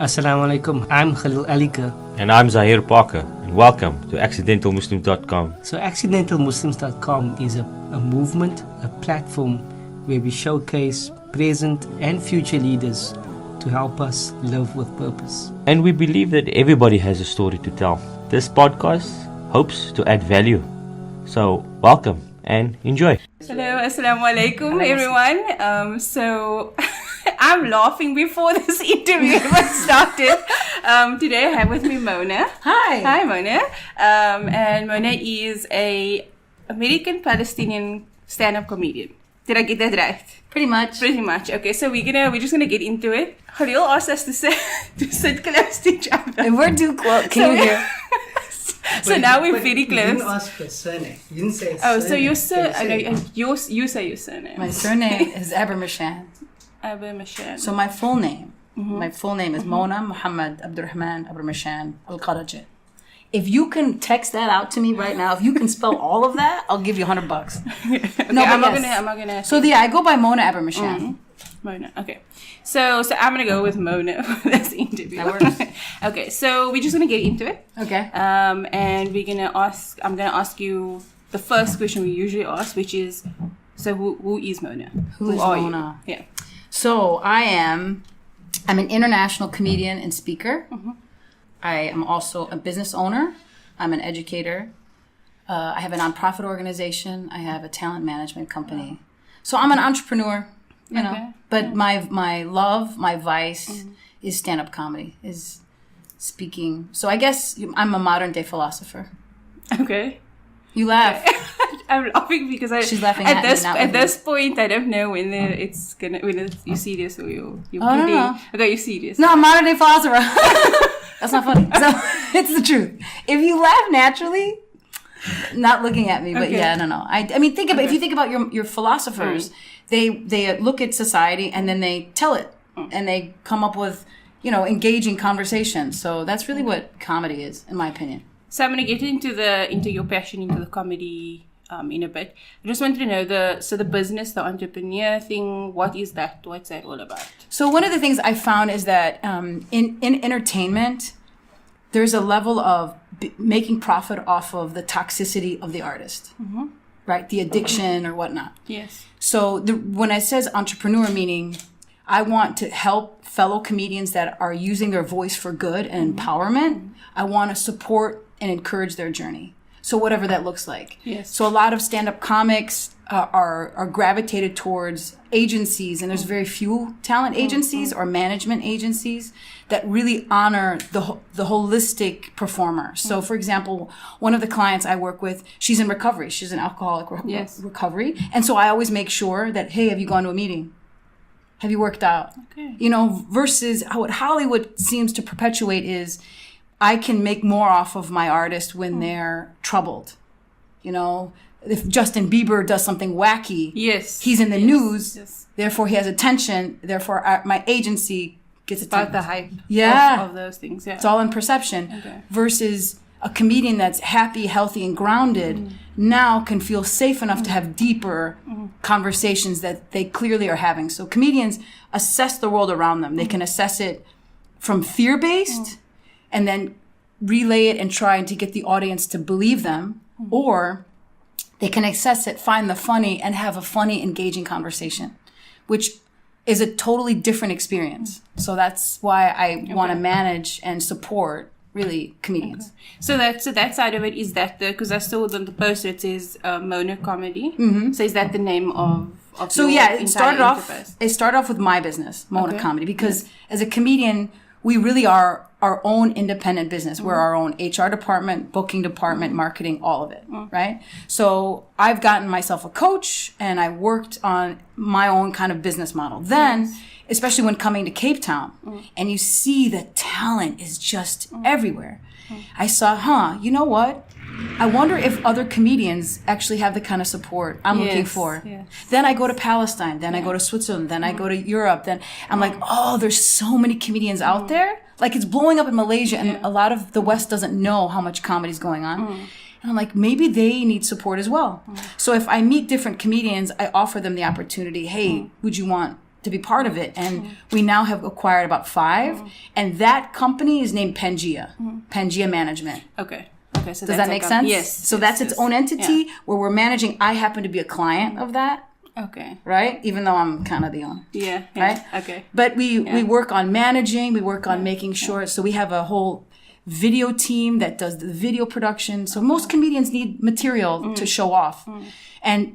Assalamu alaikum. I'm Khalil Alika. And I'm Zahir Parker, and welcome to accidentalmuslims.com. So accidentalmuslims.com is a movement, a platform where we showcase present and future leaders to help us live with purpose. And we believe that everybody has a story to tell. This podcast hopes to add value. So welcome and enjoy. Hello, assalamu alaikum everyone. So I'm laughing before this interview even started. Today I have with me Mona. Hi Mona. And Mona is a American Palestinian stand-up comedian. Did I get that right? Pretty much. Okay, so we're just gonna get into it. Khalil asked us to sit close to each other. And we're too close. Can you hear? So now we're very close. You didn't ask your surname. You didn't say Oh, surname. so you say your surname. My surname is Aburmishan. Aburmishan. So my full name is Mona Aburmishan Aburmishan Al-Qaraji. If you can text that out to me right now, if you can spell all of that, I'll give you $100. Okay, No, I'm but not yes. gonna. So I go by Mona Aburmishan. Mona. Okay. So I'm gonna go with Mona for this interview. That works. Okay. So we're just gonna get into it. Okay. And I'm gonna ask you the first question we usually ask, which is, so who is Mona? Who is are Mona? you? Yeah. So I'm an international comedian and speaker. I am also a business owner. I'm an educator. I have a nonprofit organization. I have a talent management company. So I'm an entrepreneur, you know. Okay. But my love, my vice is stand-up comedy, is speaking. So I guess I'm a modern day philosopher. Okay. You laugh. I'm laughing because She's laughing at me, not at with this point I don't know when you're serious or you're Oh, no, no. Okay, you're serious. No, I'm a modern day philosopher. That's not funny. So it's the truth. If you laugh naturally, not looking at me, but Okay. yeah, no. I mean, if you think about your philosophers, they look at society and then they tell it, and they come up with, engaging conversations. So that's really what comedy is, in my opinion. So I'm gonna get into your passion, into the comedy in a bit. I just wanted to know the business, the entrepreneur thing. What is that? What's that all about? So one of the things I found is that in entertainment, there's a level of making profit off of the toxicity of the artist, right? The addiction or whatnot. Yes. So when it says entrepreneur, meaning I want to help fellow comedians that are using their voice for good and empowerment. I want to support and encourage their journey. So whatever that looks like. Yes. So a lot of stand-up comics are gravitated towards agencies, and there's very few talent agencies or management agencies that really honor the holistic performer. So for example, one of the clients I work with, she's in recovery. She's an alcoholic recovery. And so I always make sure that, hey, have you gone to a meeting? Have you worked out? Okay. Versus what Hollywood seems to perpetuate is I can make more off of my artist when they're troubled. If Justin Bieber does something wacky, Yes. he's in the news, Yes. therefore he has attention, therefore my agency gets attention. About the hype. Yeah. Of those things. Yeah. It's all in perception. Okay. Versus a comedian that's happy, healthy, and grounded now can feel safe enough to have deeper conversations that they clearly are having. So comedians assess the world around them. They can assess it from fear-based and then relay it and try to get the audience to believe them, or they can assess it, find the funny, and have a funny, engaging conversation, which is a totally different experience. So that's why I want to manage and support, really, comedians. So that side of it is that because I saw on the poster it says Mona Comedy. So is that the name of So your yeah, entire it started off with my business, Mona Comedy, because as a comedian, we really are our own independent business. We're our own HR department, booking department, marketing, all of it, right? So I've gotten myself a coach and I worked on my own kind of business model. Then, especially when coming to Cape Town, and you see the talent is just everywhere. I saw, you know what? I wonder if other comedians actually have the kind of support I'm looking for. Yes. Then I go to Palestine. Then I go to Switzerland. Then I go to Europe. Then I'm like, oh, there's so many comedians out there. Like it's blowing up in Malaysia, and a lot of the West doesn't know how much comedy is going on. And I'm like, maybe they need support as well. So if I meet different comedians, I offer them the opportunity. Hey, would you want to be part of it. And we now have acquired about 5. And that company is named Pangea, Pangea Management. Okay. So does that make sense? Yes. So that's its own entity where we're managing. I happen to be a client of that. Okay. Right? Even though I'm kind of the owner. Yeah. Right? Okay. But we work on managing. We work on making sure. So we have a whole video team that does the video production. So most comedians need material to show off.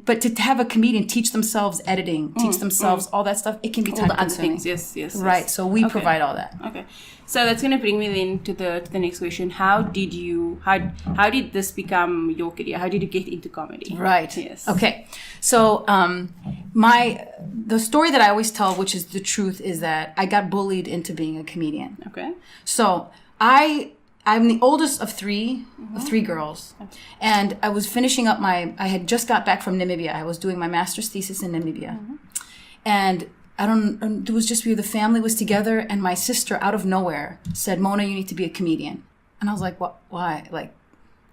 But to have a comedian teach themselves editing, teach themselves all that stuff, it can be time consuming. Yes. Right. So we provide all that. Okay. So that's going to bring me then to the next question. How did this become your career? How did you get into comedy? Right. Yes. Okay. So the story that I always tell, which is the truth, is that I got bullied into being a comedian. Okay. So I'm the oldest of three girls. And I was finishing up I had just got back from Namibia. I was doing my master's thesis in Namibia. And it was just the family was together, and my sister out of nowhere said, "Mona, you need to be a comedian." And I was like, "What? Why?" Like,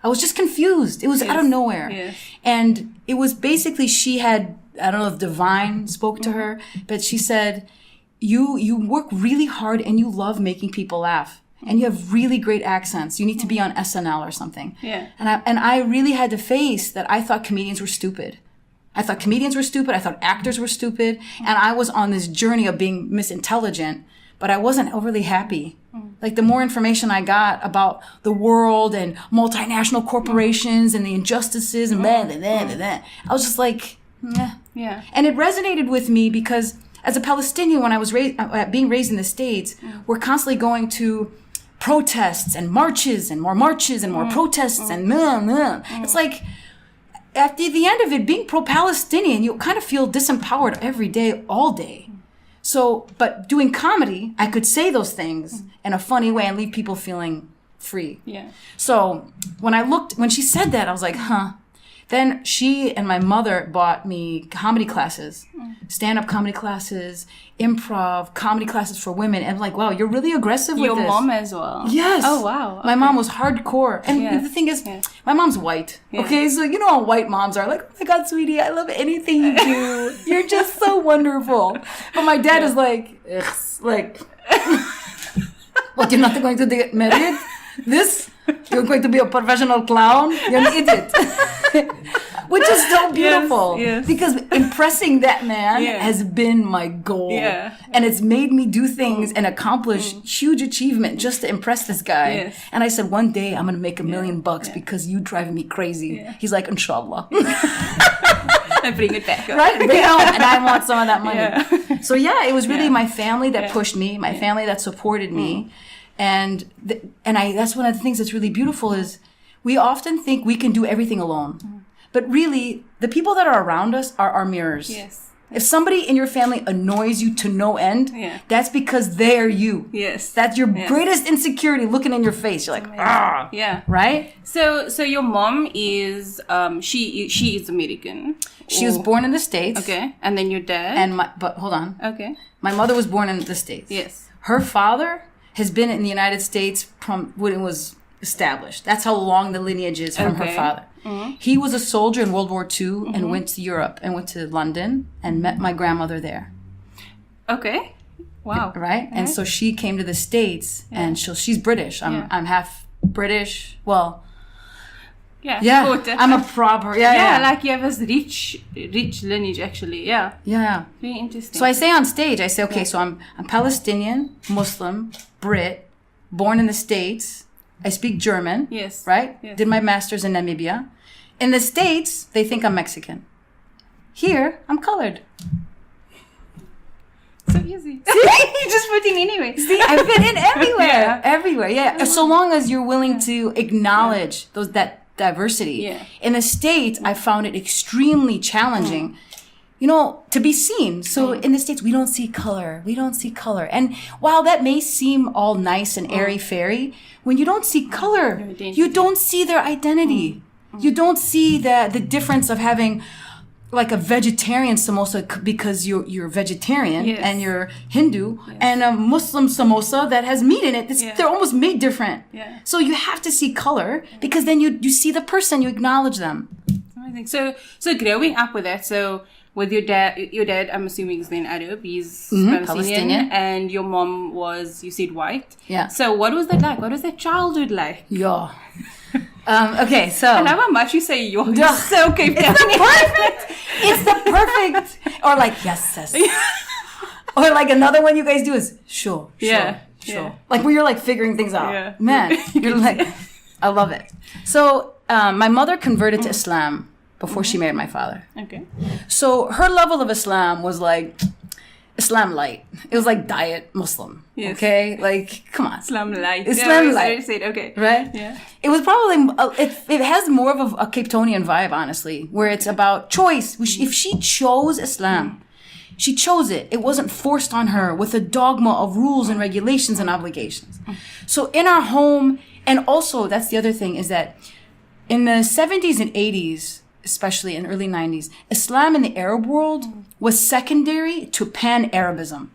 I was just confused. It was out of nowhere. Yes. And it was basically, she had, I don't know if divine spoke to her, but she said, you work really hard and you love making people laugh. And you have really great accents. You need to be on SNL or something. Yeah. And I really had to face that I thought comedians were stupid. I thought actors were stupid. And I was on this journey of being misintelligent, but I wasn't overly happy. Like, the more information I got about the world and multinational corporations and the injustices and blah, blah, blah, blah, blah, I was just like, meh. Yeah. And it resonated with me because as a Palestinian, when I was being raised in the States, we're constantly going to protests and marches and more protests and it's like, at the end of it, being pro-Palestinian, you kind of feel disempowered every day, all day. So, but doing comedy, I could say those things in a funny way and leave people feeling free. Yeah. So when she said that, I was like, huh. Then she and my mother bought me comedy classes, stand-up comedy classes, improv, comedy classes for women. And I'm like, wow, you're really aggressive with this. Your mom as well? Yes. Oh, wow. Okay. My mom was hardcore. And the thing is, my mom's white. Yeah. Okay, so you know how white moms are. Like, oh my God, sweetie, I love anything you do. You're just so wonderful. But my dad is like, what, you're not going to get married? You're going to be a professional clown? You're an idiot. Which is so beautiful. Yes. Because impressing that man has been my goal. Yeah. And it's made me do things and accomplish huge achievement just to impress this guy. Yes. And I said, one day I'm going to make $1 million because you driving me crazy. Yeah. He's like, inshallah. And bring it back. Right? Bring it home. And I want some of that money. Yeah. So it was really my family that pushed me, my family that supported me. And that's one of the things that's really beautiful is we often think we can do everything alone. But really, the people that are around us are our mirrors. Yes. If somebody in your family annoys you to no end, that's because they're you. Yes. That's your greatest insecurity looking in your face. You're like, ah. Yeah. Right? So your mom is, she is American. She was born in the States. Okay. And then your dad? But hold on. Okay. My mother was born in the States. Yes. Her father has been in the United States from when it was established. That's how long the lineage is from her father. Mm-hmm. He was a soldier in World War II and went to Europe and went to London and met my grandmother there. Okay. Wow. Right? And so she came to the States and she's British. I'm half British. Well, yeah. I'm a proper. Yeah. Like you have this rich lineage actually. Yeah. Yeah. Very interesting. So I say on stage, okay, so I'm Palestinian, Muslim, Brit, born in the States. I speak German. Yes. Right? Yes. Did my master's in Namibia. In the States, they think I'm Mexican. Here, I'm colored. So easy. See? You just put in anyway. See, I fit in everywhere. Everywhere, yeah. So long as you're willing to acknowledge that diversity. Yeah. In the States, I found it extremely challenging, to be seen. So in the States, we don't see color. And while that may seem all nice and airy-fairy, when you don't see color, you don't see their identity. You don't see the difference of having like a vegetarian samosa because you're vegetarian and you're Hindu, and a Muslim samosa that has meat in it. They're almost made different. Yeah. So you have to see color because then you see the person, you acknowledge them. Amazing. So growing up with that, so with your dad. Your dad, I'm assuming, is then Arab. He's Palestinian. and your mom was, you said, white. Yeah. So what was that like? What was that childhood like? Yeah. Okay, so I love how much you say you're so Cape Town. It's the perfect, or like yes, or like another one you guys do is sure. Yeah. Like when you're like figuring things out. Yeah. Man, you're like, I love it. So my mother converted to Islam before she married my father. Okay. So her level of Islam was like Islam light. It was like diet Muslim. Yes. Okay, like come on. Islam light. Islam light. I said, okay. Right? Yeah. It was probably, it has more of a Cape Townian vibe, honestly, where it's about choice. If she chose Islam, she chose it. It wasn't forced on her with a dogma of rules and regulations and obligations. So in our home, and also that's the other thing, is that in the 70s and 80s, especially in early 90s, Islam in the Arab world was secondary to Pan-Arabism.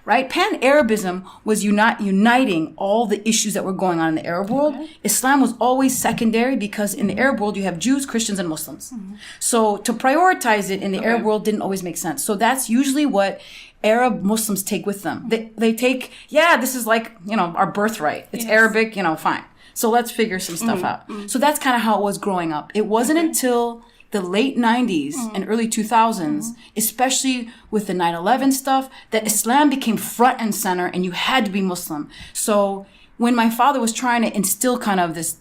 Right? Pan-Arabism was uniting all the issues that were going on in the Arab world. Okay. Islam was always secondary because in the Arab world you have Jews, Christians, and Muslims. So to prioritize it in the Arab world didn't always make sense. So that's usually what Arab Muslims take with them. They take, this is like, our birthright. It's Arabic, fine. So let's figure some stuff out. So that's kind of how it was growing up. It wasn't until the late 90s and early 2000s, especially with the 9/11 stuff, that Islam became front and center and you had to be Muslim. So when my father was trying to instill kind of this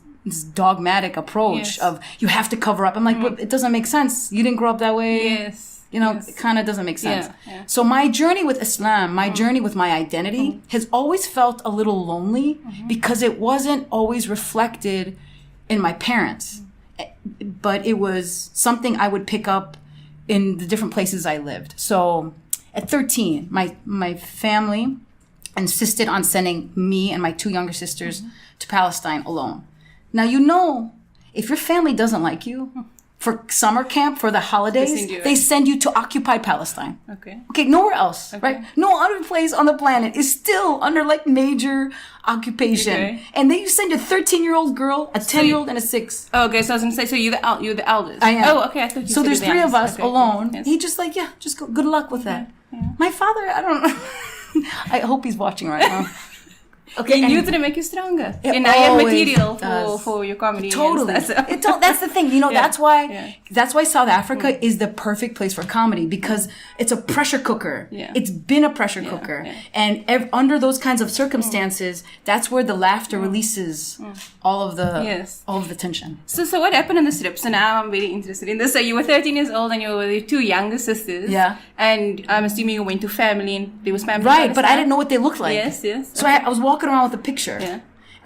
dogmatic approach of you have to cover up, I'm like, but it doesn't make sense. You didn't grow up that way. It kind of doesn't make sense. Yeah. So my journey with Islam, my journey with my identity has always felt a little lonely because it wasn't always reflected in my parents. But it was something I would pick up in the different places I lived. So at 13, my family insisted on sending me and my 2 younger sisters to Palestine alone. Now, if your family doesn't like you, for summer camp, for the holidays, they send you to occupied Palestine. Okay, nowhere else, right? No other place on the planet is still under like major occupation. And then you send a 13-year-old girl, a 10-year-old, and a 6. Oh, okay, so I was going to say, so you're the eldest. I am. Oh, okay, I thought you so said there's 3 of us alone. Yes. He just like, just go, good luck with that. Yeah. My father, I don't know. I hope he's watching right now. Okay, you knew to make you stronger. And now you have material for your comedy. Totally. And stuff, so. That's the thing. That's why South Africa is the perfect place for comedy, because it's a pressure cooker. It's been a pressure cooker. And under those kinds of circumstances, that's where the laughter releases all of the tension. So what happened in the strip? So now I'm very interested in this. So you were 13 years old and you were with your 2 younger sisters. Yeah. And I'm assuming you went to family and there was family. Right, but I didn't know what they looked like. Yes. So I was walking around with a picture.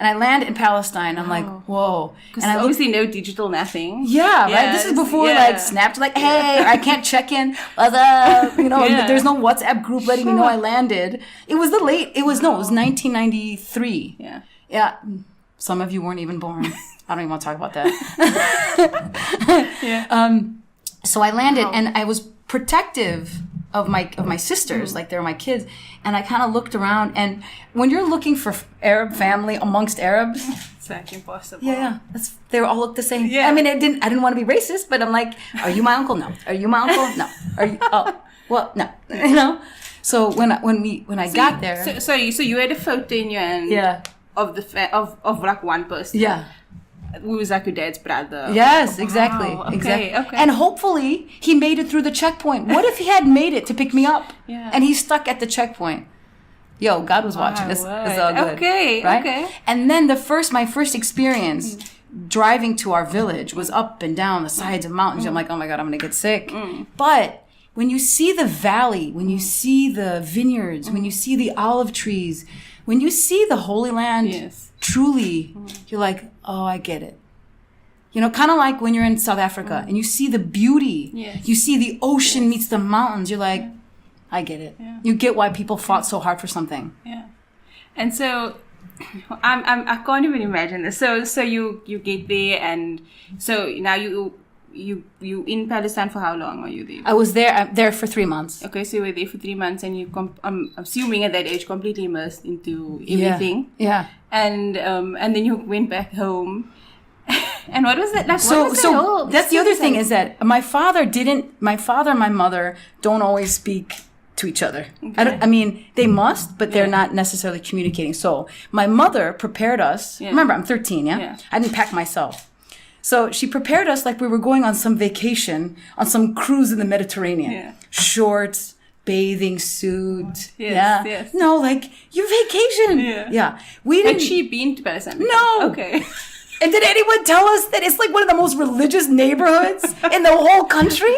And I land in Palestine. I'm like, whoa. Because obviously no digital nothing. Yeah, right? This is before like Snapchat, like, hey, I can't check in. What's up? There's no WhatsApp group letting me know I landed. It was 1993. Yeah. Some of you weren't even born. I don't even want to talk about that. So I landed and I was protective of my sisters, like they're my kids, and I kind of looked around, and when you're looking for Arab family amongst Arabs, it's like impossible. They all look the same. I mean, I didn't want to be racist, but I'm like, are you my uncle? No. Are you my uncle? No. Are you? Oh, well, no. So when I got there, so you had a photo in your hand, of like one person, who was like your dad's brother. Yes, exactly. Okay. And hopefully he made it through the checkpoint. What if he had made it to pick me up? And he's stuck at the checkpoint? Yo, God was watching. This is all good. Okay. And then my first experience driving to our village was up and down the sides of mountains. I'm like, oh my God, I'm gonna get sick. But when you see the valley, when you see the vineyards, when you see the olive trees, when you see the Holy Land, truly, you're like, oh, I get it. Kind of like when you're in South Africa and you see the beauty, you see the ocean meets the mountains, you're like, I get it. You get why people fought so hard for something. And so I can't even imagine this. So you get there, and so now you in Palestine for how long are you there? I was there for 3 months. Okay, so you were there for 3 months, and I'm assuming at that age completely immersed into everything. Yeah. And then you went back home. And what was it like? So that's the other thing is that my father and my mother don't always speak to each other. Okay. I mean, they must, but they're not necessarily communicating. So my mother prepared us. Yeah. Remember, I'm 13, yeah? I didn't pack myself. So she prepared us like we were going on some vacation, on some cruise in the Mediterranean. Yeah. Shorts, bathing suit. Yes. No, like your vacation. Yeah. We didn't. Had she been to Palestine? No. Okay. And did anyone tell us that it's like one of the most religious neighborhoods in the whole country?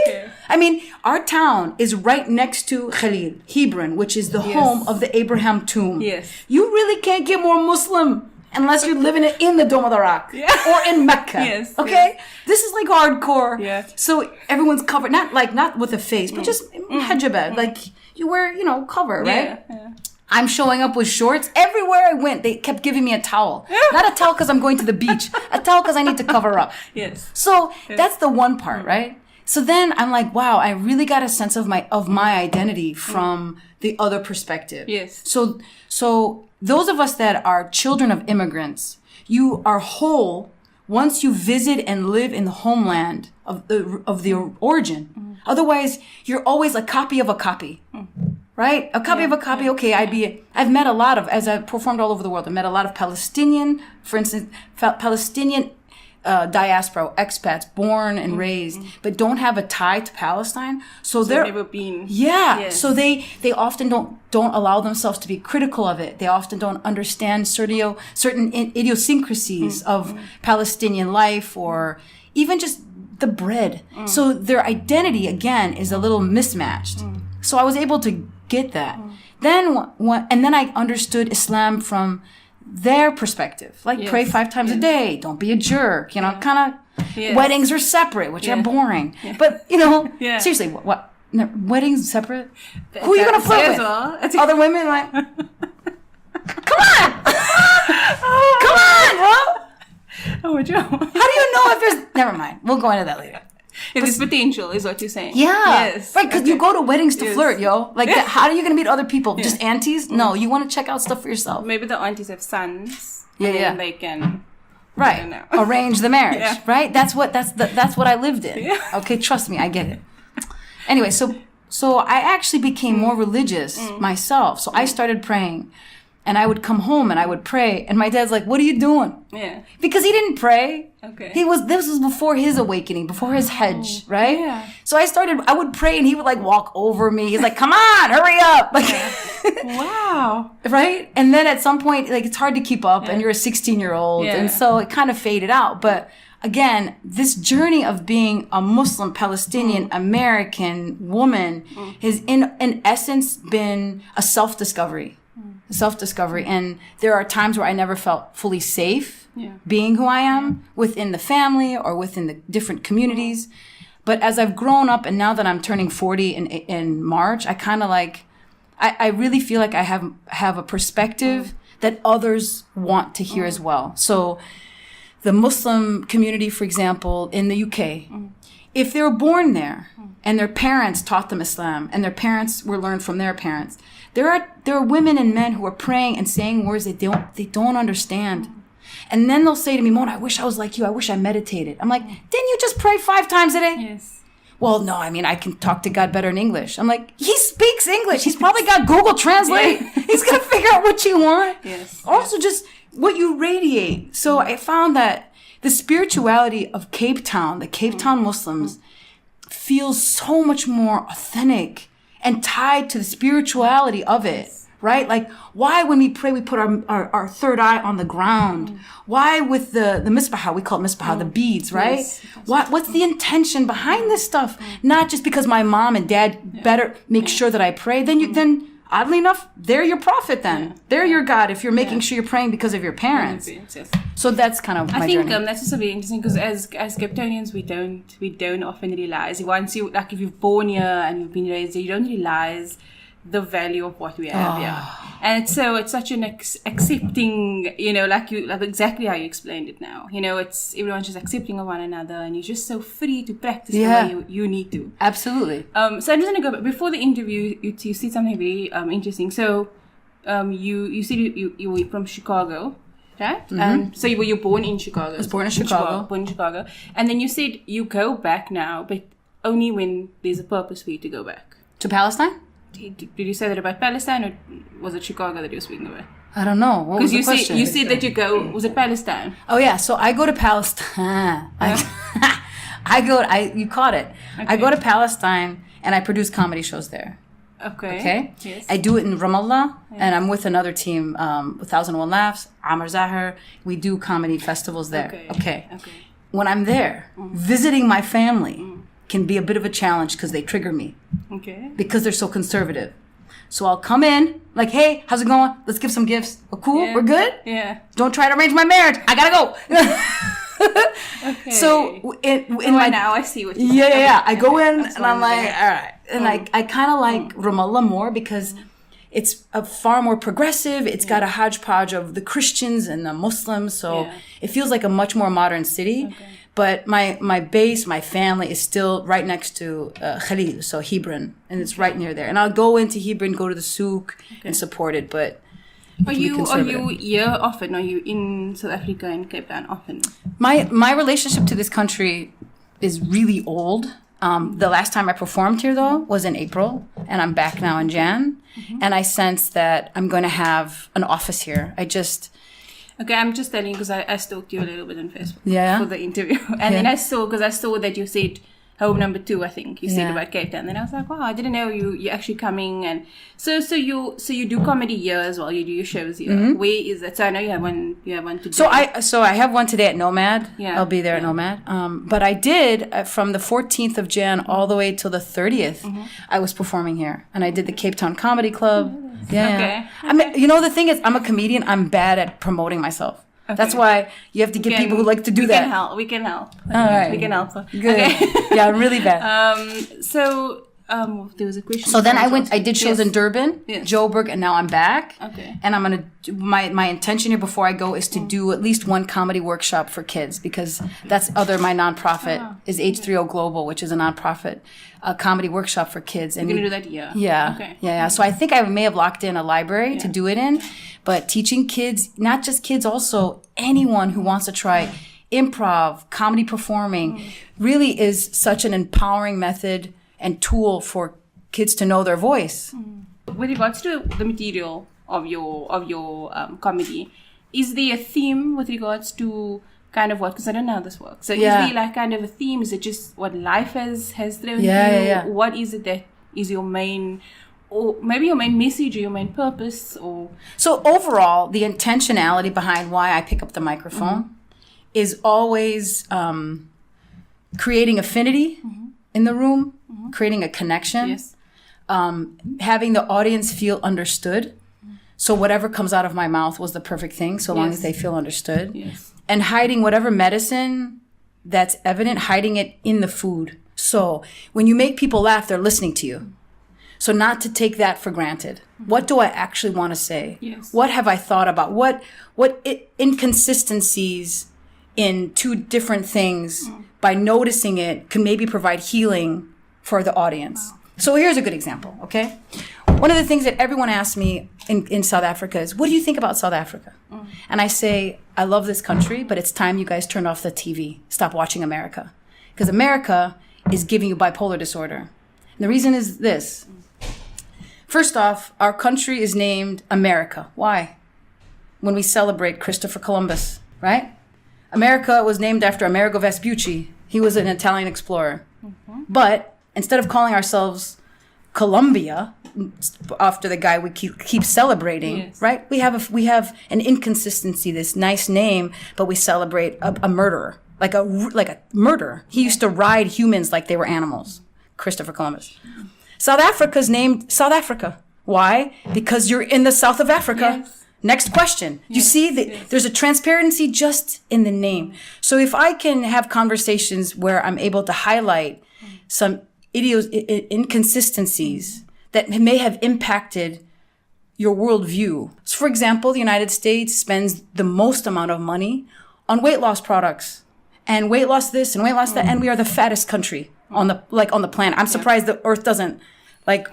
I mean, our town is right next to Khalil, Hebron, which is the home of the Abraham tomb. Yes. You really can't get more Muslim unless you're living in the Dome of the Rock or in Mecca. Okay? This is like hardcore. Yeah. So everyone's covered, not with a face, but just hijab. Like you wear, cover, right? Yeah. I'm showing up with shorts. Everywhere I went, they kept giving me a towel. Not a towel because I'm going to the beach. A towel because I need to cover up. Yes. So that's the one part, right? So then I'm like, wow, I really got a sense of my identity from the other perspective. Yes. So those of us that are children of immigrants, you are whole once you visit and live in the homeland of the origin. Otherwise, you're always a copy of a copy. Right? A copy of a copy. Okay, I've met a lot of, as I've performed all over the world, I've met a lot of Palestinian, for instance, Palestinian diaspora, expats, born and raised, but don't have a tie to Palestine. So they're never been. Yeah. Yes. So they often don't allow themselves to be critical of it. They often don't understand certain idiosyncrasies of Palestinian life or even just the bread. So their identity, again, is a little mismatched. So I was able to get that. Then I understood Islam from their perspective. Like pray 5 times a day. Don't be a jerk. Kind of weddings are separate, which are boring. But, seriously, what? No, weddings separate? Who are you going to flirt with? Well. Other women? Like, come on! Come on, bro! Oh, Joe. How do you know if there's... Never mind. We'll go into that later. If there's potential, is what you're saying. Yeah. Yes. Right, because you go to weddings to flirt, yo. Like, how are you going to meet other people? Just aunties? No, you want to check out stuff for yourself. Maybe the aunties have sons. And they can... Right. Arrange the marriage, right? That's what I lived in. Yeah. Okay, trust me, I get it. Anyway, so I actually became more religious myself. So I started praying. And I would come home and I would pray. And my dad's like, what are you doing? Yeah. Because he didn't pray. Okay. This was before his awakening, before his Hajj, right? Yeah. So I would pray and he would like walk over me. He's like, come on, hurry up. Like, wow. Right? And then at some point, like, it's hard to keep up and you're a 16-year-old. Yeah. And so it kind of faded out. But again, this journey of being a Muslim, Palestinian, American woman has in essence been a self-discovery. And there are times where I never felt fully safe being who I am within the family or within the different communities. But as I've grown up and now that I'm turning 40 in March, I kind of like, I really feel like I have a perspective that others want to hear as well. So the Muslim community, for example, in the UK, if they were born there and their parents taught them Islam and their parents were learned from their parents, there are women and men who are praying and saying words they don't understand. And then they'll say to me, Mona, I wish I was like you. I wish I meditated. I'm like, didn't you just pray 5 times a day? Yes. Well, no, I mean, I can talk to God better in English. I'm like, he speaks English. He's probably got Google Translate. Yeah. He's going to figure out what you want. Yes. Also, just what you radiate. So I found that the spirituality of Cape Town, the Cape Town Muslims, feels so much more authentic and tied to the spirituality of it, right? Like, why when we pray, we put our third eye on the ground? Why with the misbah, we call it misbah, the beads, right? Yes. What's the intention behind this stuff? Not just because my mom and dad better make sure that I pray. Then oddly enough, they're your prophet then. They're your God if you're making sure you're praying because of your parents. Yes. So that's kind of my journey. I think that's just really interesting because as Capetonians, we don't often realize, once you, like, if you're born here and you've been raised here, you don't realize the value of what we have here. And it's such an accepting, like exactly how you explained it now. It's everyone's just accepting of one another and you're just so free to practice the way you need to. Absolutely. So I'm just going to go back. Before the interview, you said something very interesting. So you said you were from Chicago Right? So were you born in Chicago? I was born in Chicago. Born in Chicago. And then you said you go back now, but only when there's a purpose for you to go back. To Palestine? Did you say that about Palestine, or was it Chicago that you were speaking about? I don't know. What was the question? You said that you go, was it Palestine? Oh yeah, so I go to Palestine. You caught it. Okay. I go to Palestine and I produce comedy shows there. Okay. Yes. I do it in Ramallah, and I'm with another team, 1001 Laughs, Amr Zahar. We do comedy festivals there. Okay. When I'm there, visiting my family can be a bit of a challenge because they trigger me. Okay. Because they're so conservative. So I'll come in, like, hey, how's it going? Let's give some gifts. Oh, cool? Yeah. We're good? Yeah. Don't try to arrange my marriage. I gotta go. Okay. So now I see what you're saying. Yeah. I go in and I'm like, all right. And I kind of like Ramallah more because it's a far more progressive. It's got a hodgepodge of the Christians and the Muslims. So it feels like a much more modern city. Okay. But my base, my family is still right next to Khalil, so Hebron. And it's right near there. And I'll go into Hebron, go to the souk and support it. But Are you here often? Are you in South Africa and Cape Town often? My relationship to this country is really old. The last time I performed here, though, was in April, and I'm back now in Jan. And I sense that I'm going to have an office here. Okay, I'm just telling you because I stalked you a little bit on Facebook for the interview. And then I saw that you said home number 2, I think. You said about Cape Town. Then I was like, wow, I didn't know you're actually coming. And so you do comedy here as well. You do your shows here. Where is that? So I know you have one today. So I have one today at Nomad. Yeah. I'll be there at Nomad. But I did from the 14th of Jan all the way till the 30th. I was performing here, and I did the Cape Town Comedy Club. Yeah. Okay. I mean, the thing is, I'm a comedian. I'm bad at promoting myself. Okay. That's why you have to get people who like to do that. We can help. All right. We can help. Good. Okay. Yeah, I'm really bad. There was a question. So then I did shows in Durban, Joburg, and now I'm back. Okay. And I'm gonna do my intention here before I go is to do at least one comedy workshop for kids, because that's my nonprofit is H3O Global, which is a nonprofit comedy workshop for kids. And you're gonna do that, yeah. Yeah. Okay. Yeah. So I think I may have locked in a library to do it in, but teaching kids, not just kids, also anyone who wants to try improv, comedy performing, really is such an empowering method and tool for kids to know their voice. With regards to the material of your comedy, is there a theme with regards to kind of what? Because I don't know how this works. So is there like kind of a theme? Is it just what life has thrown you? Yeah. What is it that is your main, or maybe your main message or your main purpose? Or so overall, the intentionality behind why I pick up the microphone is always creating affinity in the room. Creating a connection, having the audience feel understood. So whatever comes out of my mouth was the perfect thing, so long as they feel understood. Yes. And hiding whatever medicine that's evident, hiding it in the food. So when you make people laugh, they're listening to you. So not to take that for granted. What do I actually want to say? Yes. What have I thought about? What inconsistencies in two different things, by noticing it, can maybe provide healing for the audience. Wow. So here's a good example, okay? One of the things that everyone asks me in South Africa is, what do you think about South Africa? And I say, I love this country, but it's time you guys turned off the TV. Stop watching America. Because America is giving you bipolar disorder. And the reason is this. First off, our country is named America. Why? When we celebrate Christopher Columbus, right? America was named after Amerigo Vespucci. He was an Italian explorer. But instead of calling ourselves Colombia, after the guy we keep celebrating, right? We have an inconsistency, this nice name, but we celebrate a murderer, like a murder. He used to ride humans like they were animals, Christopher Columbus. South Africa's named South Africa. Why? Because you're in the south of Africa. Yes. Next question. You see that there's a transparency just in the name. So if I can have conversations where I'm able to highlight some inconsistencies that may have impacted your worldview. So for example, the United States spends the most amount of money on weight loss products and weight loss this and weight loss that, and we are the fattest country on the planet. I'm surprised the Earth doesn't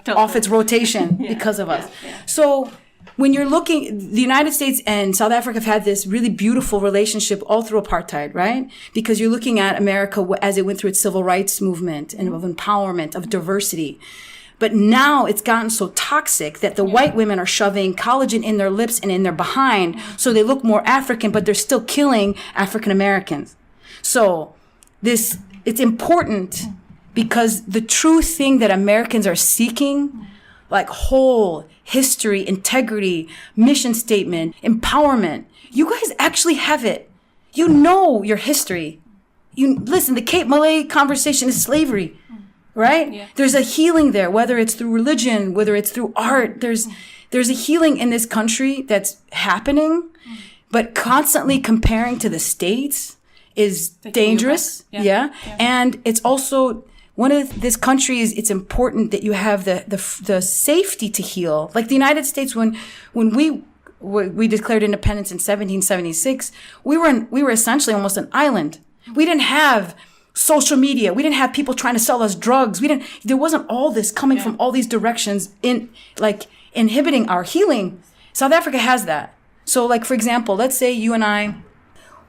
off its rotation because of us. So when you're looking, the United States and South Africa have had this really beautiful relationship all through apartheid, right? Because you're looking at America as it went through its civil rights movement and of empowerment, of diversity. But now it's gotten so toxic that the white women are shoving collagen in their lips and in their behind so they look more African, but they're still killing African Americans. So it's important because the true thing that Americans are seeking, like whole history, integrity, mission statement, empowerment, you guys actually have it. You know your history. Listen, the Cape Malay conversation is slavery. Right? Yeah. There's a healing there, whether it's through religion, whether it's through art. There's a healing in this country that's happening, but constantly comparing to the States is dangerous. Yeah. And it's also one of this country is it's important that you have the safety to heal. Like the United States, when we declared independence in 1776, we were essentially almost an island. We didn't have social media. We didn't have people trying to sell us drugs. There wasn't all this coming from all these directions inhibiting our healing. South Africa has that. So like, for example, let's say you and I,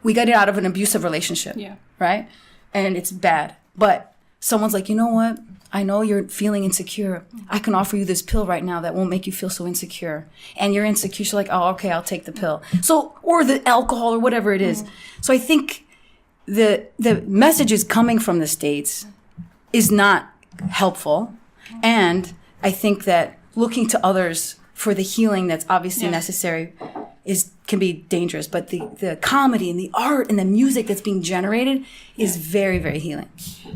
we got out of an abusive relationship, right? And it's bad. But someone's like, you know what? I know you're feeling insecure. I can offer you this pill right now that won't make you feel so insecure. And you're insecure. She's like, oh, okay, I'll take the pill. So, or the alcohol or whatever it is. So I think the messages coming from the States is not helpful. And I think that looking to others for the healing that's obviously necessary can be dangerous. But the comedy and the art and the music that's being generated is very, very healing.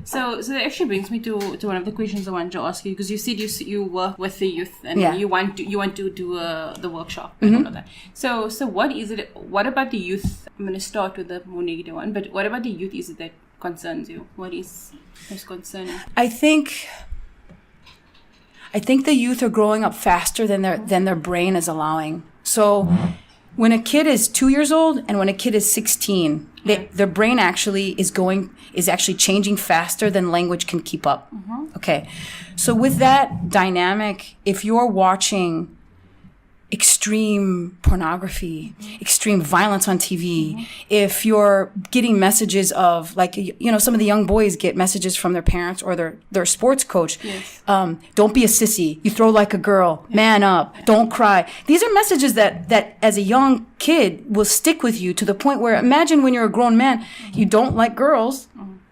So that actually brings me to one of the questions I wanted to ask you, because you said you work with the youth and you want to do the workshop and all of that. So what is it? What about the youth? I'm going to start with the more negative one, but what about the youth is it that concerns you? What is most concerning? I think the youth are growing up faster than their brain is allowing. So when a kid is 2 years old and when a kid is 16, their brain actually is actually changing faster than language can keep up. Okay. So with that dynamic, if you're watching extreme pornography, extreme violence on TV, if you're getting messages of, like, some of the young boys get messages from their parents or their sports coach, don't be a sissy, you throw like a girl, man up, don't cry. These are messages that as a young kid will stick with you to the point where, imagine when you're a grown man, you don't like girls,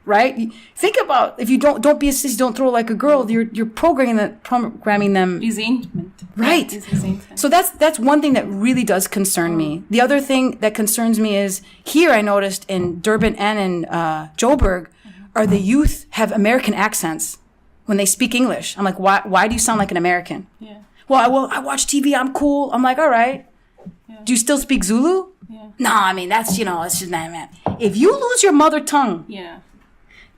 right? Think about, if you don't be a sissy, don't throw like a girl, you're programming them. Resentment. Right. So that's one thing that really does concern me. The other thing that concerns me is, here I noticed in Durban and in Joburg, are the youth have American accents when they speak English. I'm like, why do you sound like an American? Yeah. Well, I watch TV, I'm cool. I'm like, all right. Yeah. Do you still speak Zulu? Yeah. No, I mean, that's, it's just, man. If you lose your mother tongue,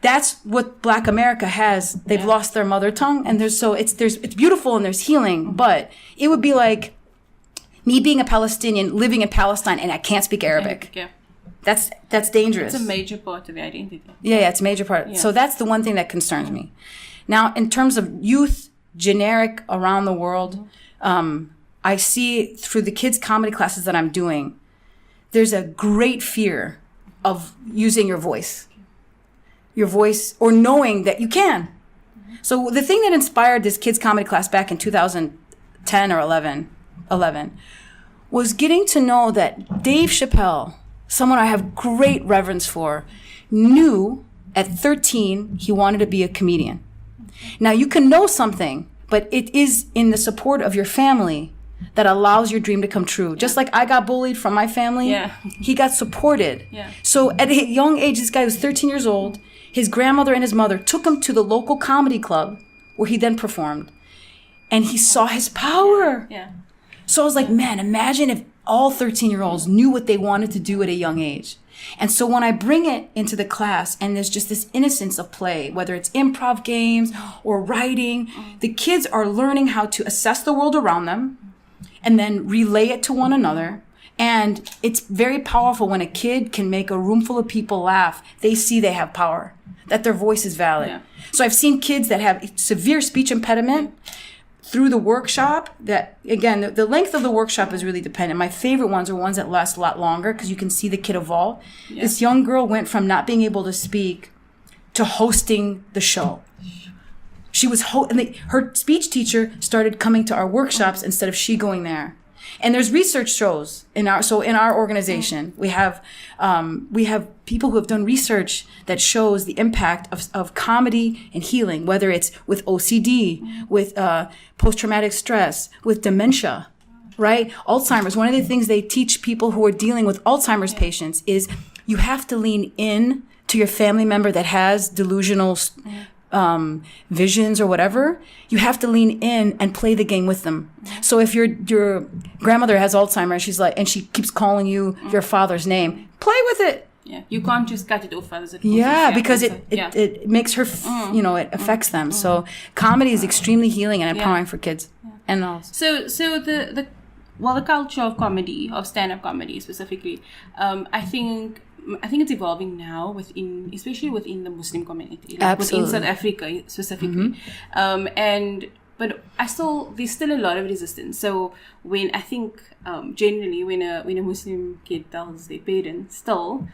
that's what Black America has. They've lost their mother tongue, and it's beautiful and there's healing. But it would be like me being a Palestinian living in Palestine and I can't speak Arabic. Yeah. That's dangerous. It's a major part of the identity. Yeah, it's a major part. Yeah. So that's the one thing that concerns me. Now, in terms of youth, generic around the world, I see through the kids' comedy classes that I'm doing, there's a great fear of using your voice or knowing that you can. So the thing that inspired this kids comedy class back in 2010 or 11 was getting to know that Dave Chappelle, someone I have great reverence for, knew at 13 he wanted to be a comedian. Now you can know something, but it is in the support of your family that allows your dream to come true. Just like I got bullied from my family, he got supported. Yeah. So at a young age, this guy was 13 years old. His grandmother and his mother took him to the local comedy club where he then performed. And he saw his power. Yeah. So I was like, man, imagine if all 13-year-olds knew what they wanted to do at a young age. And so when I bring it into the class and there's just this innocence of play, whether it's improv games or writing, the kids are learning how to assess the world around them and then relay it to one another. And it's very powerful when a kid can make a room full of people laugh. They see they have power, that their voice is valid. Yeah. So I've seen kids that have severe speech impediment through the workshop, that again, the length of the workshop is really dependent. My favorite ones are ones that last a lot longer because you can see the kid evolve. Yeah. This young girl went from not being able to speak to hosting the show. She was her speech teacher started coming to our workshops instead of she going there. And there's research shows in our organization, we have people who have done research that shows the impact of comedy and healing, whether it's with OCD, with post-traumatic stress, with dementia, right? Alzheimer's. One of the things they teach people who are dealing with Alzheimer's patients is you have to lean in to your family member that has delusional visions or whatever. You have to lean in and play the game with them. So if your grandmother has Alzheimer's, and she keeps calling you your father's name, play with it. Yeah, you can't just cut it off as it. Because it makes her, it affects them. So comedy is extremely healing and empowering for kids and all. So the culture of comedy, of stand-up comedy specifically, I think it's evolving now especially within the Muslim community, within South Africa specifically. But there's still a lot of resistance. So when I think generally when a Muslim kid tells their parents, still,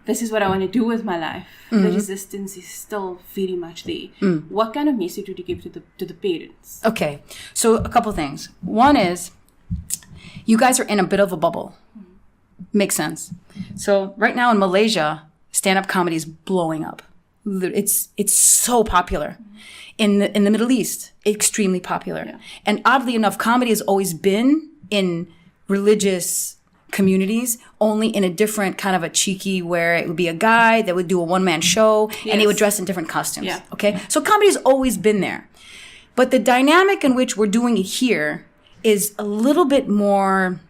this is what I want to do with my life, the resistance is still very much there. What kind of message would you give to the parents? Okay, so a couple things. One is, you guys are in a bit of a bubble. Makes sense. So right now in Malaysia, stand-up comedy is blowing up. It's so popular. In the Middle East, extremely popular. Yeah. And oddly enough, comedy has always been in religious communities, only in a different kind of a cheeky, where it would be a guy that would do a one-man show and he would dress in different costumes. Yeah. Okay? So comedy's always been there. But the dynamic in which we're doing it here is a little bit more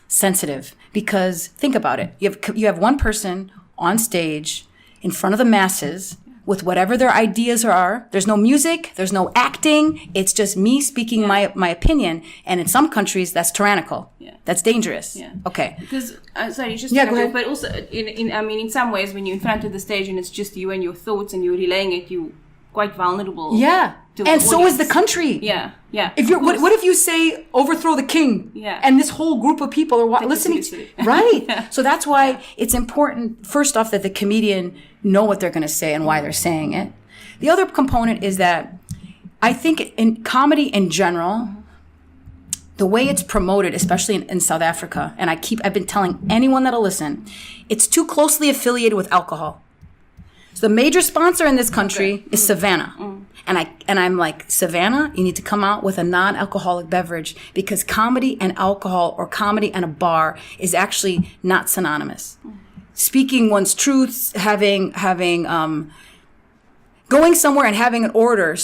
sensitive, because think about it. You have one person on stage in front of the masses with whatever their ideas are. There's no music, there's no acting. It's just me speaking my opinion. And in some countries, that's tyrannical. Yeah. That's dangerous. Yeah. Okay. Because go ahead. But also in some ways, when you're in front of the stage and it's just you and your thoughts and you're relaying it, you quite vulnerable. Yeah. And so is the country. Yeah. Yeah. If you're, what if you say overthrow the king? Yeah. And this whole group of people are listening to right. Yeah. So that's why it's important, first off, that the comedian know what they're going to say and why they're saying it. The other component is that I think in comedy in general, the way it's promoted, especially in South Africa, and I've been telling anyone that'll listen, it's too closely affiliated with alcohol. So the major sponsor in this country is Savannah. And I'm like, Savannah, you need to come out with a non-alcoholic beverage, because comedy and alcohol, or comedy and a bar, is actually not synonymous. Speaking one's truths, going somewhere and having an order,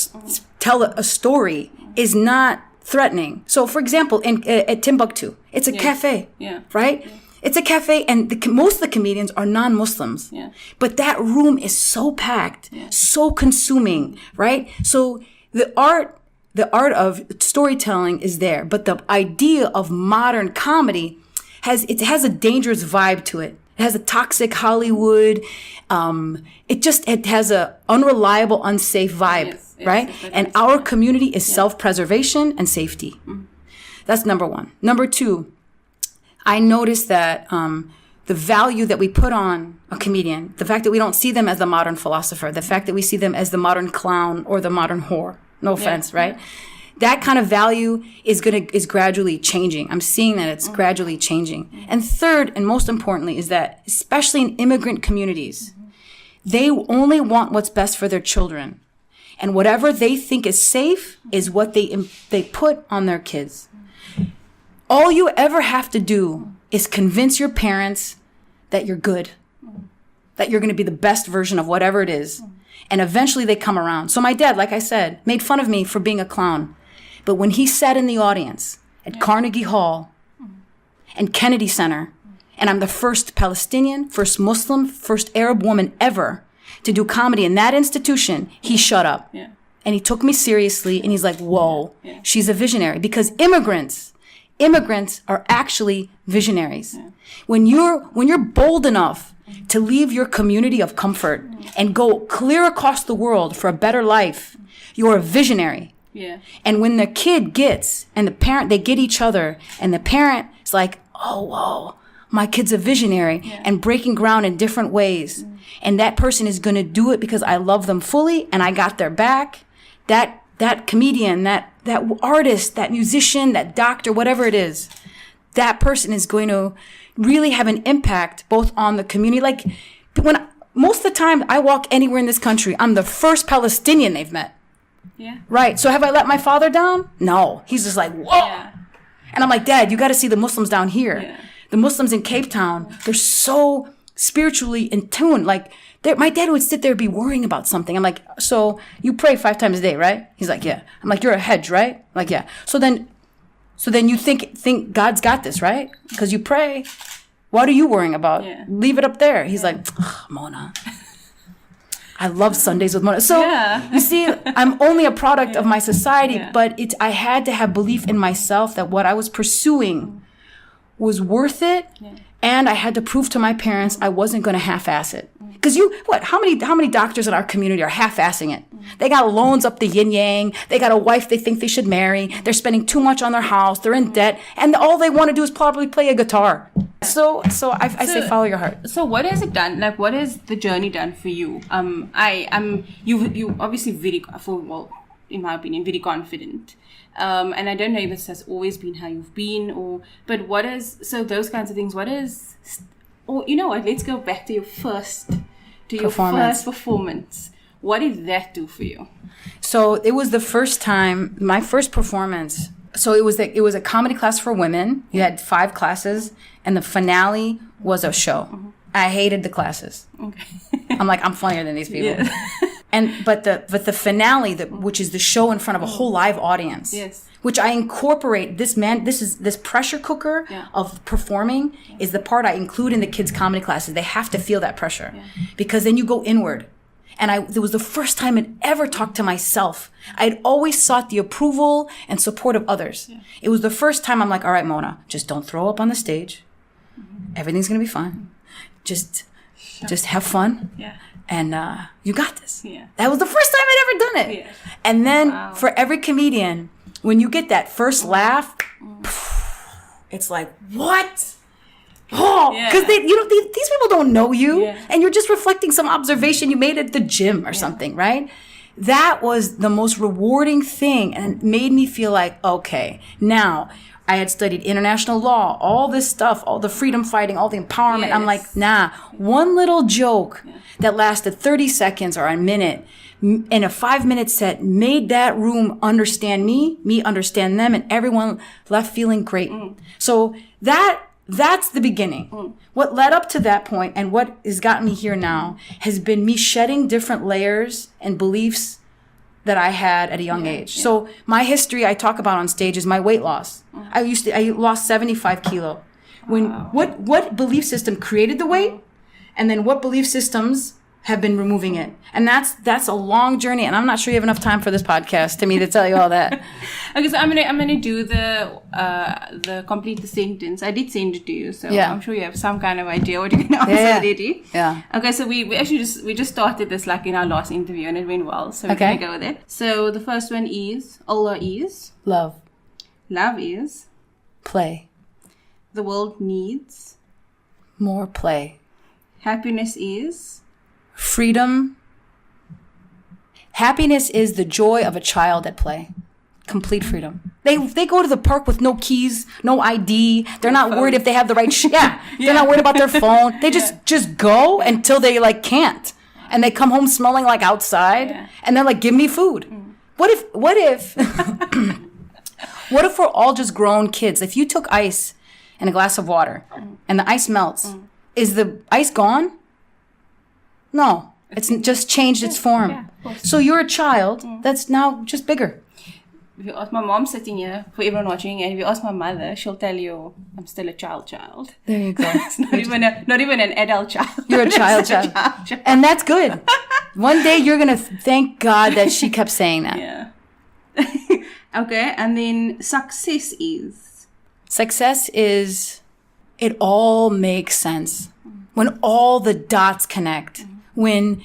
tell a story, is not threatening. So, for example, at Timbuktu, it's a cafe, right? Yeah. It's a cafe, and most of the comedians are non-Muslims. Yeah. But that room is so packed, so consuming, right? So the art of storytelling is there, but the idea of modern comedy has a dangerous vibe to it. It has a toxic Hollywood. It has a unreliable, unsafe vibe, right? And our community is self-preservation and safety. That's number one. Number two, I noticed that the value that we put on a comedian, the fact that we don't see them as the modern philosopher, the fact that we see them as the modern clown or the modern whore, no offense, right? That kind of value is gradually changing. I'm seeing that it's gradually changing. And third, and most importantly, is that especially in immigrant communities, they only want what's best for their children. And whatever they think is safe is what they put on their kids. All you ever have to do is convince your parents that you're good, that you're going to be the best version of whatever it is. And eventually they come around. So my dad, like I said, made fun of me for being a clown. But when he sat in the audience at Carnegie Hall and Kennedy Center, and I'm the first Palestinian, first Muslim, first Arab woman ever to do comedy in that institution, he shut up. Yeah. And he took me seriously, and he's like, whoa, she's a visionary. Because immigrants are actually visionaries. Yeah. When you're bold enough to leave your community of comfort and go clear across the world for a better life, you're a visionary. Yeah. And when the kid gets, and the parent, they get each other, and the parent is like, oh, whoa, my kid's a visionary and breaking ground in different ways. And that person is going to do it because I love them fully and I got their back. That comedian, that artist, that musician, that doctor, whatever it is, that person is going to really have an impact both on the community. Like most of the time I walk anywhere in this country, I'm the first Palestinian they've met. Yeah. Right. So have I let my father down? No. He's just like, whoa. Yeah. And I'm like, Dad, you got to see the Muslims down here. Yeah. The Muslims in Cape Town, they're so spiritually in tune. Like, my dad would sit there and be worrying about something. I'm like, so you pray 5 times a day, right? He's like, yeah. I'm like, you're a hedge, right? I'm like, yeah. So then you think God's got this, right? Because you pray. What are you worrying about? Yeah. Leave it up there. He's like, Mona. I love Sundays with Mona. So you see, I'm only a product of my society, but I had to have belief in myself that what I was pursuing was worth it. Yeah. And I had to prove to my parents I wasn't going to half-ass it. Because how many doctors in our community are half-assing it? They got loans up the yin-yang. They got a wife they think they should marry. They're spending too much on their house. They're in debt. And all they want to do is probably play a guitar. So I say follow your heart. So what has it done? Like, what has the journey done for you? You obviously in my opinion, very confident. And I don't know if this has always been how you've been, but what is, so those kinds of things, you know what, let's go back to your first performance. What did that do for you? So it was the first time, my first performance. So it was a comedy class for women. You had 5 classes and the finale was a show. Mm-hmm. I hated the classes. Okay. I'm like, I'm funnier than these people. Yeah. But the finale, which is the show in front of a whole live audience, which I incorporate this pressure cooker of performing is the part I include in the kids' comedy classes. They have to feel that pressure because then you go inward. And it was the first time I'd ever talked to myself. I'd always sought the approval and support of others. Yeah. It was the first time I'm like, all right, Mona, just don't throw up on the stage. Mm-hmm. Everything's going to be fine. Just have fun. Yeah. And you got this. Yeah. That was the first time I'd ever done it. Yeah. And then for every comedian, when you get that first laugh, it's like, what? Oh, because these people don't know you, and you're just reflecting some observation you made at the gym or something, right? That was the most rewarding thing, and it made me feel like, okay, now I had studied international law, all this stuff, all the freedom fighting, all the empowerment. I'm like, nah, one little joke that lasted 30 seconds or a minute in a 5-minute set made that room understand me understand them, and everyone left feeling great. So that's the beginning. What led up to that point and what has gotten me here now has been me shedding different layers and beliefs that I had at a young age. Yeah. So my history I talk about on stage is my weight loss. I lost 75 kilo. What belief system created the weight, and then what belief systems have been removing it? And that's a long journey, and I'm not sure you have enough time for this podcast to tell you all that. Okay, so I'm gonna do the complete the sentence. I did send it to you, so I'm sure you have some kind of idea what you're gonna answer already. Yeah. Okay, so we actually just started this like in our last interview, and it went well. So we're gonna go with it. So the first one is Allah is love. Love is play. The world needs more play. Happiness is freedom. Happiness is the joy of a child at play. Complete freedom. They go to the park with no keys, no ID. They're not worried if they have the right They're not worried about their phone. They just go until they can't. And they come home smelling like outside. And they're like, give me food. What if what if we're all just grown kids? If you took ice and a glass of water and the ice melts, is the ice gone? No, it's just changed its form. Yeah, so you're a child that's now just bigger. If you ask my mom sitting here, for everyone watching, and if you ask my mother, she'll tell you I'm still a child. There you go. It's not even an adult child. You're a child. And that's good. One day you're going to thank God that she kept saying that. Yeah. Okay, and then success is it all makes sense. When all the dots connect. When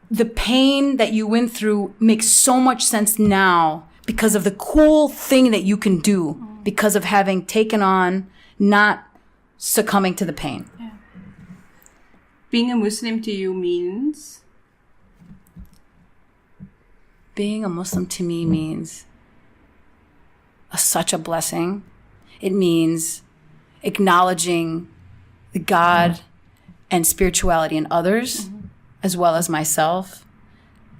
the pain that you went through makes so much sense now because of the cool thing that you can do because of having taken on, not succumbing to the pain. Yeah. Being a Muslim to you means? Being a Muslim to me means such a blessing. It means acknowledging the God and spirituality in others, as well as myself.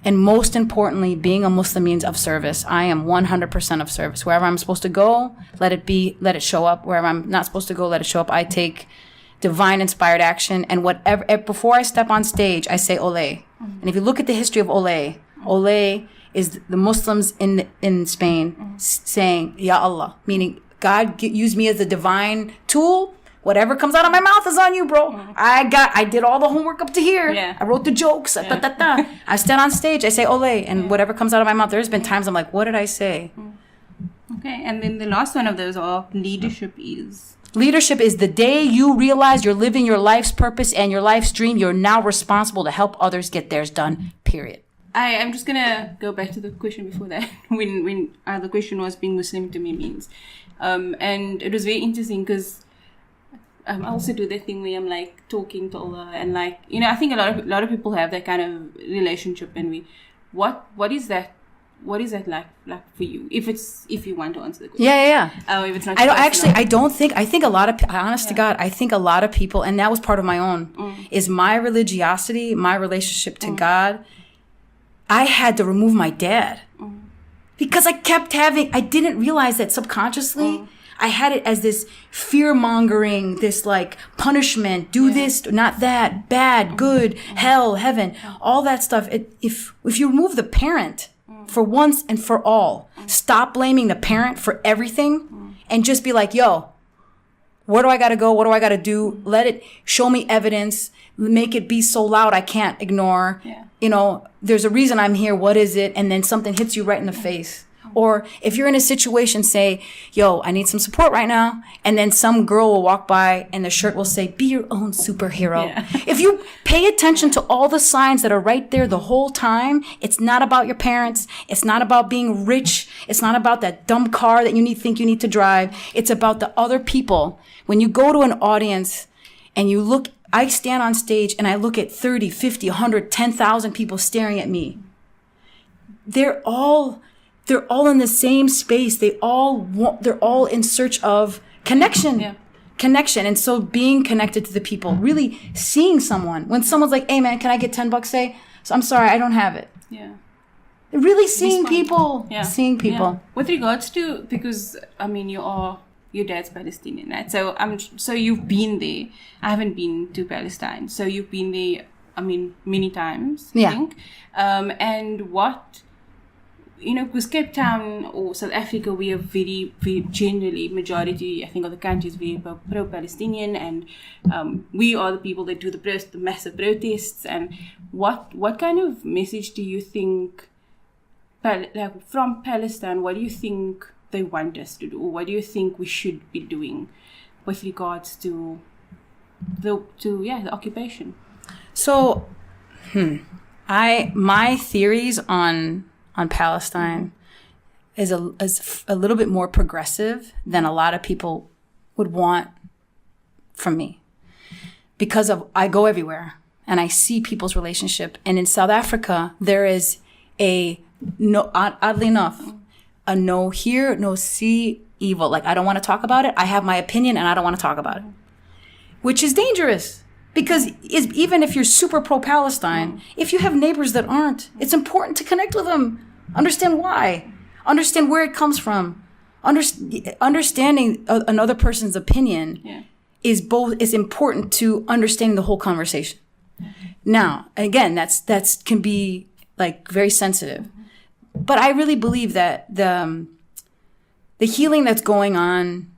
And most importantly, being a Muslim means of service. I am 100% of service. Wherever I'm supposed to go, let it show up. Wherever I'm not supposed to go, let it show up. I take divine inspired action. And whatever, before I step on stage, I say Ole. And if you look at the history of Ole, Ole is the Muslims in Spain saying, Ya Allah, meaning God used me as a divine tool. Whatever comes out of my mouth is on you, bro. I did all the homework up to here. Yeah. I wrote the jokes. I stand on stage. I say Ole, and whatever comes out of my mouth. There's been times I'm like, what did I say? Okay, and then the last one of those are leadership is. Leadership is the day you realize you're living your life's purpose and your life's dream. You're now responsible to help others get theirs done. Period. I'm just gonna go back to the question before that. when the question was being Muslim to me means, and it was very interesting because. I also do that thing where I'm like talking to Allah and like, you know, I think a lot of people have that kind of relationship, and what is that like for you, if you want to answer the question. Yeah. Oh, if it's not. I think a lot of, honest to God, I think a lot of people, and that was part of my own, is my religiosity, my relationship to God. I had to remove my dad because I didn't realize that subconsciously. I had it as this fear-mongering, this like punishment, do this, not that, bad, good, hell, heaven, all that stuff. If you remove the parent for once and for all, stop blaming the parent for everything and just be like, yo, where do I got to go? What do I got to do? Let it show me evidence, make it be so loud I can't ignore. Yeah. You know, there's a reason I'm here. What is it? And then something hits you right in the face. Or if you're in a situation, say, yo, I need some support right now. And then some girl will walk by and the shirt will say, be your own superhero. Yeah. If you pay attention to all the signs that are right there the whole time, it's not about your parents. It's not about being rich. It's not about that dumb car that think you need to drive. It's about the other people. When you go to an audience and you look, I stand on stage and I look at 30, 50, 100, 10,000 people staring at me. They're all in the same space. They're all in search of connection. Yeah. Connection. And so being connected to the people, really seeing someone. When someone's like, hey man, can I get $10 say? So I'm sorry, I don't have it. Yeah. Really seeing people. Yeah. Seeing people. Yeah. With regards to, because I mean your dad's Palestinian, right? So you've been there. I haven't been to Palestine. So you've been there, I mean, many times, I think. And what, you know, because Cape Town or South Africa, we are very, very generally, majority, I think, of the country is very pro-Palestinian, and we are the people that do the massive protests. And what kind of message do you think, from Palestine, what do you think they want us to do? Or what do you think we should be doing with regards to the occupation? So, my theories on Palestine is a little bit more progressive than a lot of people would want from me, because I go everywhere and I see people's relationship. And in South Africa, there is oddly enough, a no hear, no see evil. Like, I don't want to talk about it. I have my opinion and I don't want to talk about it, which is dangerous. Because even if you're super pro-Palestine, if you have neighbors that aren't, it's important to connect with them. Understand why. Understand where it comes from. Understanding another person's opinion is important to understanding the whole conversation. Now, again, that's can be like very sensitive. But I really believe that the healing that's going on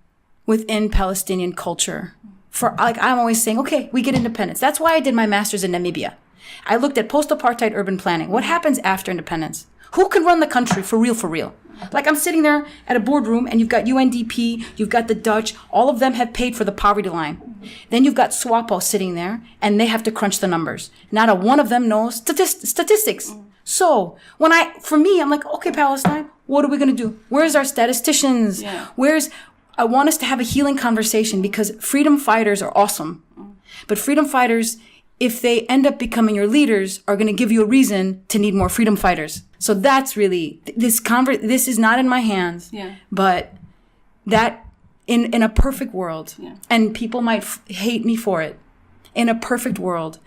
within Palestinian culture, I'm always saying, okay, we get independence. That's why I did my master's in Namibia. I looked at post-apartheid urban planning. What happens after independence? Who can run the country for real? Like, I'm sitting there at a boardroom and you've got UNDP, you've got the Dutch, all of them have paid for the poverty line. Then you've got SWAPO sitting there and they have to crunch the numbers. Not a one of them knows statistics. So for me, I'm like, okay, Palestine, What are we going to do? Where's our statisticians? Yeah. I want us to have a healing conversation because freedom fighters are awesome. But freedom fighters, if they end up becoming your leaders, are going to give you a reason to need more freedom fighters. So that's really, this is not in my hands, but that in a perfect world, and people might hate me for it, in a perfect world,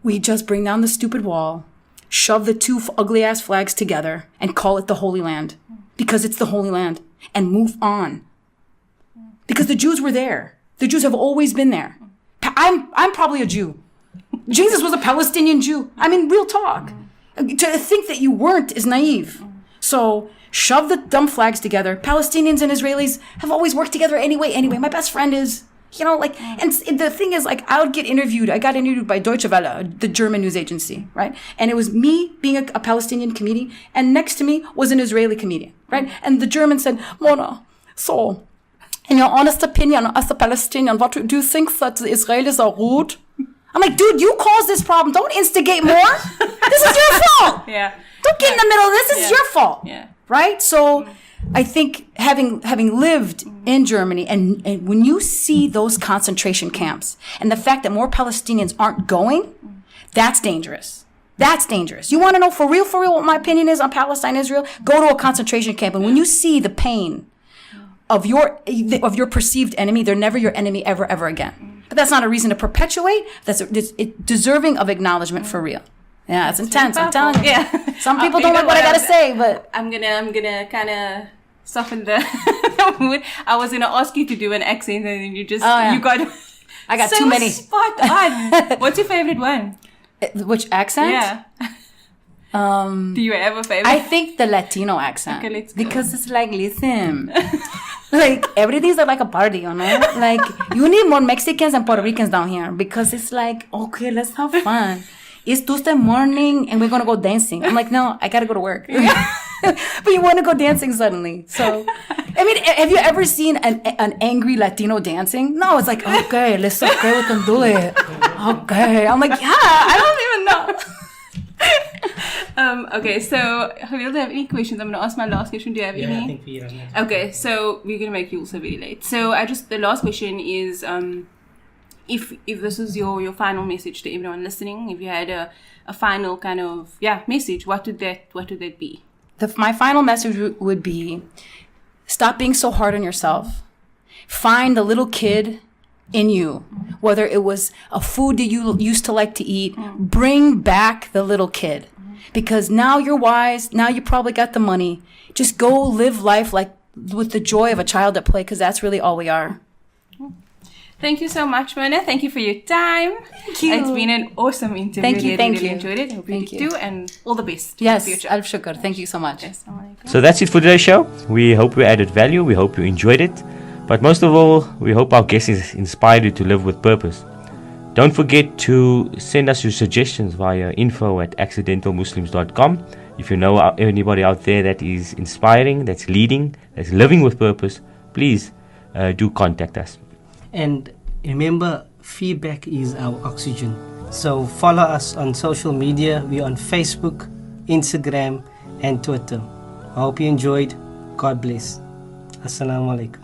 we just bring down the stupid wall, shove the two ugly ass flags together and call it the Holy Land because it's the Holy Land and move on. Because the Jews were there. The Jews have always been there. I'm probably a Jew. Jesus was a Palestinian Jew. I mean, real talk. To think that you weren't is naive. So shove the dumb flags together. Palestinians and Israelis have always worked together anyway. My best friend is, and the thing is, like, I got interviewed by Deutsche Welle, the German news agency, right? And it was me being a Palestinian comedian, and next to me was an Israeli comedian, right? And the German said, Mona, so, in your honest opinion, as a Palestinian, what do you think that the Israelis are rude? I'm like, dude, you caused this problem. Don't instigate more. This is your fault. Yeah. Don't get in the middle of this. This is your fault. Yeah. Right? So I think having lived in Germany and when you see those concentration camps and the fact that more Palestinians aren't going, that's dangerous. That's dangerous. You want to know for real what my opinion is on Palestine, Israel? Go to a concentration camp. And when you see the pain of your perceived enemy, they're never your enemy ever again. But that's not a reason to perpetuate. It's deserving of acknowledgement for real. Yeah, it's intense. I'm telling you. Yeah. Some people don't like what I gotta say, but I'm gonna kind of soften the mood. I was gonna ask you to do an accent, and then you got. I got so too many. Spot on. What's your favorite one? Which accent? Yeah. Do you have a favorite? I think the Latino accent. Okay, let's go. Because it's like, listen, like everything's like a party, you know? Like you need more Mexicans and Puerto Ricans down here because it's like, okay, let's have fun. It's Tuesday morning and we're going to go dancing. I'm like, no, I got to go to work. But you want to go dancing suddenly. So, I mean, have you ever seen an angry Latino dancing? No, it's like, okay, let's okay, we can do it. Okay. I'm like, yeah, I don't even know. Okay, so Javier, do you have any questions? I'm going to ask my last question. Do you have any? I think we are. Okay, so we're going to make you also very late. So the last question is, if this is your final message to everyone listening, if you had a final kind of message, what would that be? My final message would be, stop being so hard on yourself. Find the little kid in you, whether it was a food that you used to like to eat, bring back the little kid. Because now you're wise, now you probably got the money. Just go live life like with the joy of a child at play, because that's really all we are. Thank you so much, Mona. Thank you for your time. Thank you. It's been an awesome interview. Thank you. I really enjoyed it. Hope you do, and all the best. Yes, for the future. Alf Shukr. Thank you so much. Yes. So that's it for today's show. We hope we added value. We hope you enjoyed it. But most of all, we hope our guests inspired you to live with purpose. Don't forget to send us your suggestions via info@accidentalmuslims.com. If you know anybody out there that is inspiring, that's leading, that's living with purpose, please do contact us. And remember, feedback is our oxygen. So follow us on social media. We're on Facebook, Instagram, and Twitter. I hope you enjoyed. God bless. Assalamu alaikum.